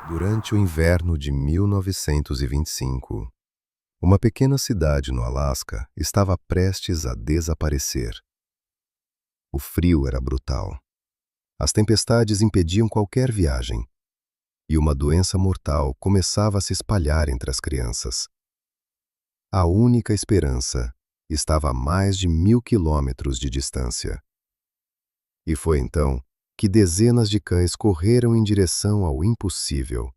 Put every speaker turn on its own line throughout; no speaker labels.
Durante o inverno de 1925, uma pequena cidade no Alasca estava prestes a desaparecer. O frio era brutal. As tempestades impediam qualquer viagem, e uma doença mortal começava a se espalhar entre as crianças. A única esperança estava a mais de 1.000 quilômetros de distância. E foi então que dezenas de cães correram em direção ao impossível.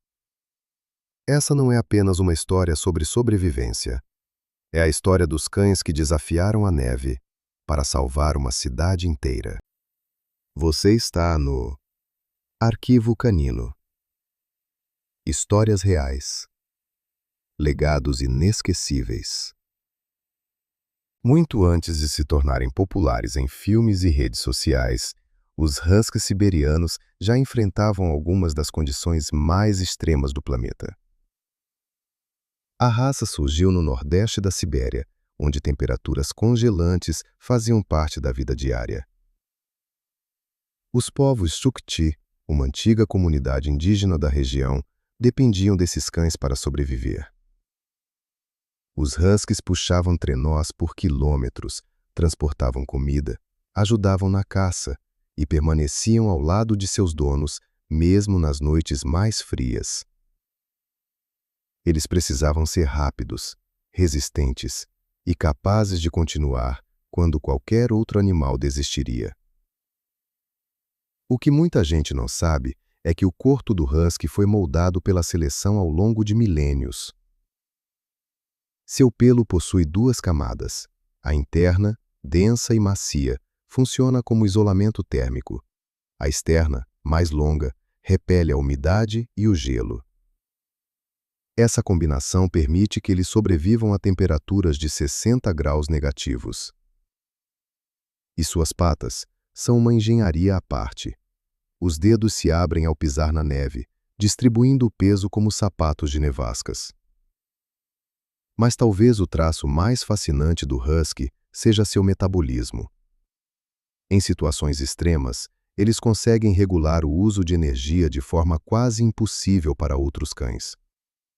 Essa não é apenas uma história sobre sobrevivência. É a história dos cães que desafiaram a neve para salvar uma cidade inteira. Você está no Arquivo Canino. Histórias reais. Legados inesquecíveis. Muito antes de se tornarem populares em filmes e redes sociais, os huskies siberianos já enfrentavam algumas das condições mais extremas do planeta. A raça surgiu no nordeste da Sibéria, onde temperaturas congelantes faziam parte da vida diária. Os povos Chukchi, uma antiga comunidade indígena da região, dependiam desses cães para sobreviver. Os huskies puxavam trenós por quilômetros, transportavam comida, ajudavam na caça e permaneciam ao lado de seus donos, mesmo nas noites mais frias. Eles precisavam ser rápidos, resistentes e capazes de continuar quando qualquer outro animal desistiria. O que muita gente não sabe é que o corpo do husky foi moldado pela seleção ao longo de milênios. Seu pelo possui duas camadas. A interna, densa e macia, funciona como isolamento térmico. A externa, mais longa, repele a umidade e o gelo. Essa combinação permite que eles sobrevivam a temperaturas de 60 graus negativos. E suas patas são uma engenharia à parte. Os dedos se abrem ao pisar na neve, distribuindo o peso como sapatos de nevascas. Mas talvez o traço mais fascinante do husky seja seu metabolismo. Em situações extremas, eles conseguem regular o uso de energia de forma quase impossível para outros cães.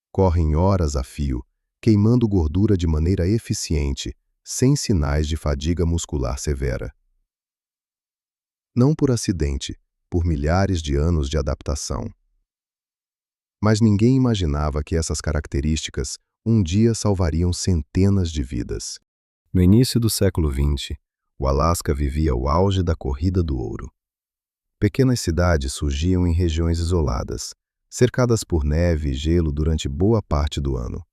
Correm horas a fio, queimando gordura de maneira eficiente, sem sinais de fadiga muscular severa. Não por acidente, por milhares de anos de adaptação. Mas ninguém imaginava que essas características um dia salvariam centenas de vidas. No início do século XX, o Alasca vivia o auge da corrida do ouro. Pequenas cidades surgiam em regiões isoladas, cercadas por neve e gelo durante boa parte do ano.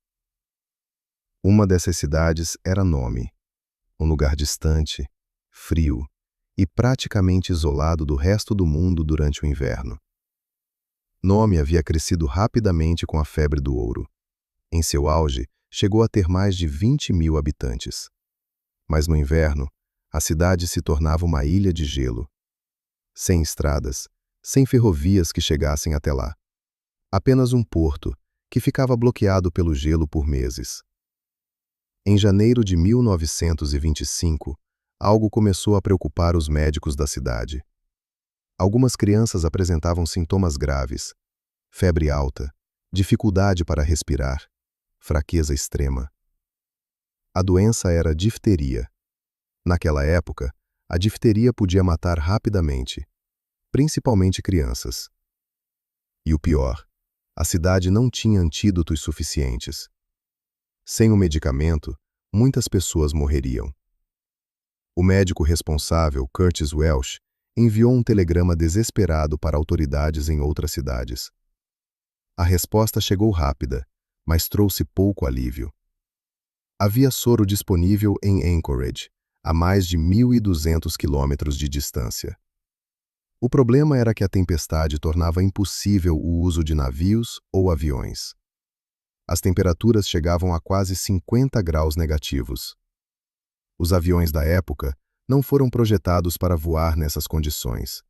Uma dessas cidades era Nome, um lugar distante, frio e praticamente isolado do resto do mundo durante o inverno. Nome havia crescido rapidamente com a febre do ouro. Em seu auge, chegou a ter mais de 20.000 habitantes. Mas no inverno, a cidade se tornava uma ilha de gelo. Sem estradas, sem ferrovias que chegassem até lá. Apenas um porto, que ficava bloqueado pelo gelo por meses. Em janeiro de 1925, algo começou a preocupar os médicos da cidade. Algumas crianças apresentavam sintomas graves: febre alta, dificuldade para respirar, fraqueza extrema. A doença era difteria. Naquela época, a difteria podia matar rapidamente, principalmente crianças. E o pior, a cidade não tinha antídotos suficientes. Sem o medicamento, muitas pessoas morreriam. O médico responsável, Curtis Welch, enviou um telegrama desesperado para autoridades em outras cidades. A resposta chegou rápida, mas trouxe pouco alívio. Havia soro disponível em Anchorage, a mais de 1.200 quilômetros de distância. O problema era que a tempestade tornava impossível o uso de navios ou aviões. As temperaturas chegavam a quase 50 graus negativos. Os aviões da época não foram projetados para voar nessas condições.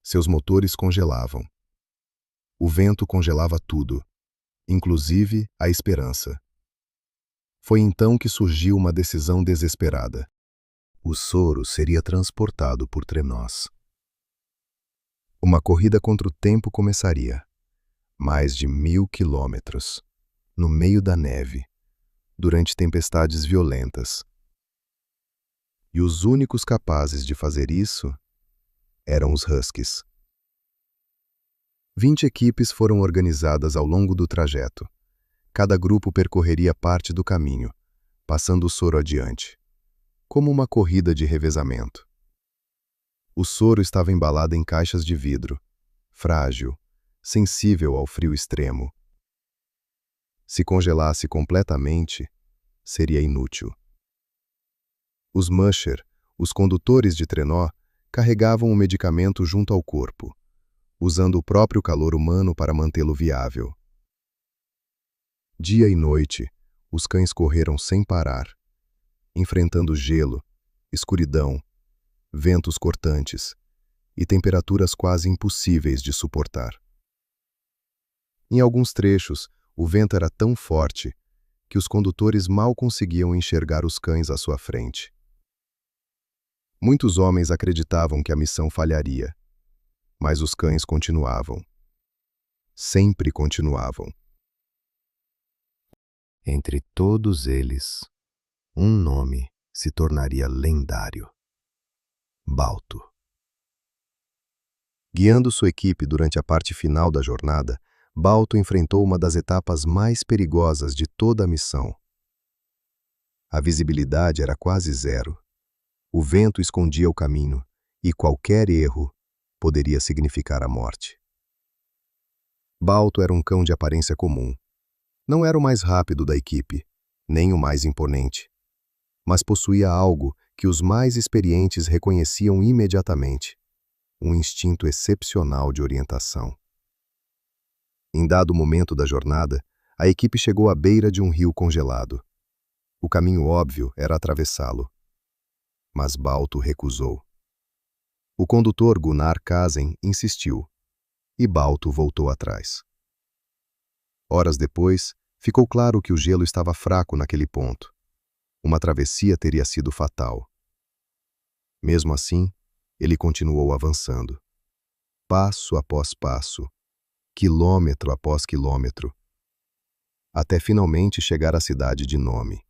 Seus motores congelavam. O vento congelava tudo, inclusive a esperança. Foi então que surgiu uma decisão desesperada. O soro seria transportado por trenós. Uma corrida contra o tempo começaria. Mais de 1000 quilômetros, no meio da neve, durante tempestades violentas. E os únicos capazes de fazer isso eram os Huskies. 20 equipes foram organizadas ao longo do trajeto. Cada grupo percorreria parte do caminho, passando o soro adiante, como uma corrida de revezamento. O soro estava embalado em caixas de vidro, frágil, sensível ao frio extremo. Se congelasse completamente, seria inútil. Os musher, os condutores de trenó, carregavam o medicamento junto ao corpo, usando o próprio calor humano para mantê-lo viável. Dia e noite, os cães correram sem parar, enfrentando gelo, escuridão, ventos cortantes e temperaturas quase impossíveis de suportar. Em alguns trechos, o vento era tão forte que os condutores mal conseguiam enxergar os cães à sua frente. Muitos homens acreditavam que a missão falharia, mas os cães continuavam. Sempre continuavam. Entre todos eles, um nome se tornaria lendário: Balto. Guiando sua equipe durante a parte final da jornada, Balto enfrentou uma das etapas mais perigosas de toda a missão. A visibilidade era quase zero. O vento escondia o caminho, e qualquer erro poderia significar a morte. Balto era um cão de aparência comum. Não era o mais rápido da equipe, nem o mais imponente, mas possuía algo que os mais experientes reconheciam imediatamente: um instinto excepcional de orientação. Em dado momento da jornada, a equipe chegou à beira de um rio congelado. O caminho óbvio era atravessá-lo. Mas Balto recusou. O condutor Gunnar Kazen insistiu, e Balto voltou atrás. Horas depois, ficou claro que o gelo estava fraco naquele ponto. Uma travessia teria sido fatal. Mesmo assim, ele continuou avançando. Passo após passo, quilômetro após quilômetro, até finalmente chegar à cidade de Nome.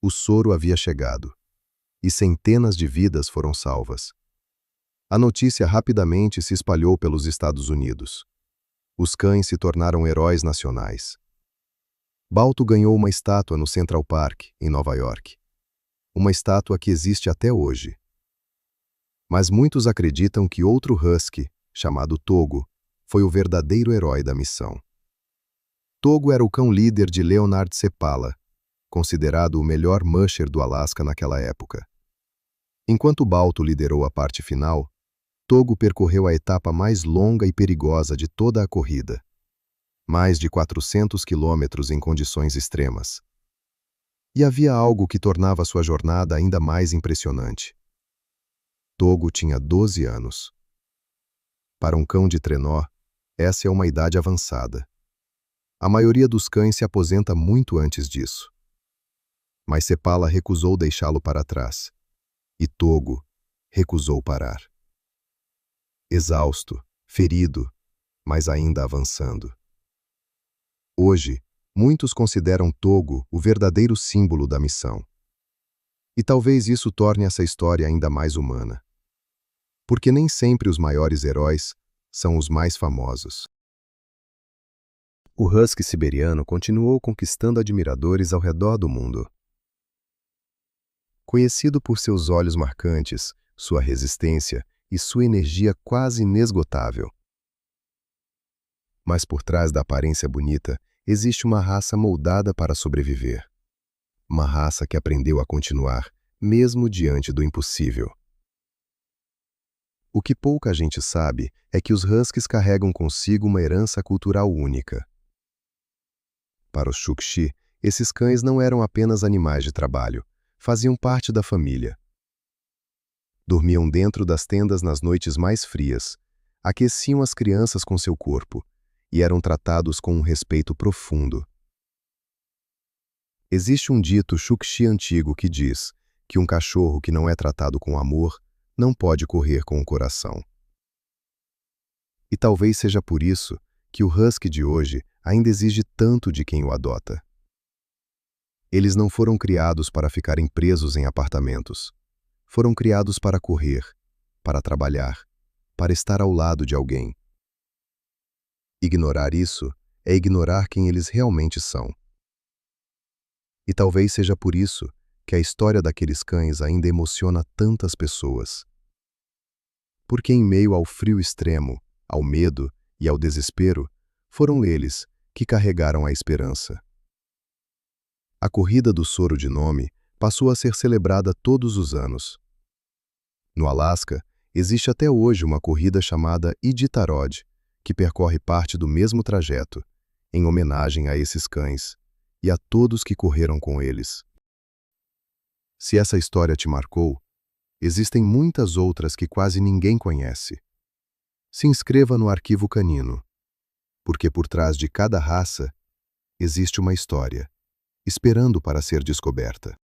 O soro havia chegado, e centenas de vidas foram salvas. A notícia rapidamente se espalhou pelos Estados Unidos. Os cães se tornaram heróis nacionais. Balto ganhou uma estátua no Central Park, em Nova York. Uma estátua que existe até hoje. Mas muitos acreditam que outro husky, chamado Togo, foi o verdadeiro herói da missão. Togo era o cão líder de Leonard Seppala, considerado o melhor musher do Alasca naquela época. Enquanto Balto liderou a parte final, Togo percorreu a etapa mais longa e perigosa de toda a corrida. Mais de 400 quilômetros em condições extremas. E havia algo que tornava sua jornada ainda mais impressionante. Togo tinha 12 anos. Para um cão de trenó, essa é uma idade avançada. A maioria dos cães se aposenta muito antes disso. Mas Seppala recusou deixá-lo para trás. E Togo recusou parar. Exausto, ferido, mas ainda avançando. Hoje, muitos consideram Togo o verdadeiro símbolo da missão. E talvez isso torne essa história ainda mais humana. Porque nem sempre os maiores heróis são os mais famosos. O husky siberiano continuou conquistando admiradores ao redor do mundo. Conhecido por seus olhos marcantes, sua resistência e sua energia quase inesgotável. Mas por trás da aparência bonita, existe uma raça moldada para sobreviver. Uma raça que aprendeu a continuar, mesmo diante do impossível. O que pouca gente sabe é que os huskies carregam consigo uma herança cultural única. Para os Chukchi, esses cães não eram apenas animais de trabalho, faziam parte da família. Dormiam dentro das tendas nas noites mais frias, aqueciam as crianças com seu corpo e eram tratados com um respeito profundo. Existe um dito Chukchi antigo que diz que um cachorro que não é tratado com amor não pode correr com o coração. E talvez seja por isso que o husky de hoje ainda exige tanto de quem o adota. Eles não foram criados para ficarem presos em apartamentos. Foram criados para correr, para trabalhar, para estar ao lado de alguém. Ignorar isso é ignorar quem eles realmente são. E talvez seja por isso que a história daqueles cães ainda emociona tantas pessoas. Porque em meio ao frio extremo, ao medo e ao desespero, foram eles que carregaram a esperança. A corrida do Soro de Nome passou a ser celebrada todos os anos. No Alasca, existe até hoje uma corrida chamada Iditarod, que percorre parte do mesmo trajeto, em homenagem a esses cães e a todos que correram com eles. Se essa história te marcou, existem muitas outras que quase ninguém conhece. Se inscreva no Arquivo Canino, porque por trás de cada raça existe uma história, esperando para ser descoberta.